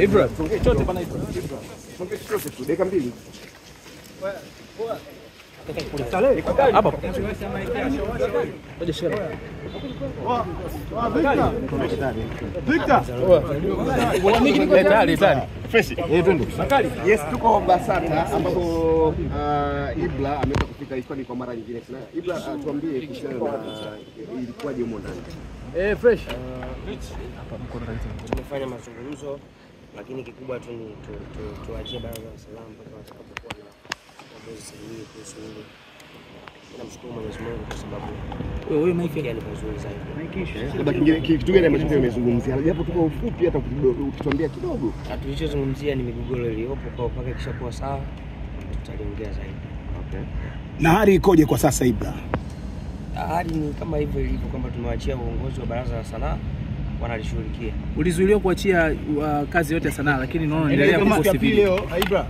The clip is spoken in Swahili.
Ibra, chochote bana Ibra. Songe chochote tu, dakika 2. Hapa. Ngoja shika. Victor. Tari. Fresh. Twende. Makali. Yes, tuko Basata ambapo Ibra ameweza kufika Hispania kwa mara nyingine. Ibra, tuambie kuhusiana na ilikuwaje huko ndani. Fresh. Hapa mko na tumefanya mazungumzo, lakini kikubwa tu ni tuachie baraza la salamu mpaka watakapokuwa na uamuzi sahihi kuhusu hili. Namshukuru Mwenyezi Mungu kwa sababu wewe maiki ni mazuri zaidi. Labda kingine kitu gani ambacho tumezungumzia? Japo tuko ufupi hata ukituambia kidogo. Tulichozungumzia ni migogoro iliyopo kwa mpaka kishakuwa sawa tutaliongea zaidi. Okay. Na hali ikoje kwa sasa Ibra? Hali ni kama hivyo ilivyo kwamba tumewaachia uongozi wa baraza la sanaa wanalishughulikia. Ulizuiliwa kuachia kazi yote ya sanaa lakini naona endelea kuposti video. Ibra.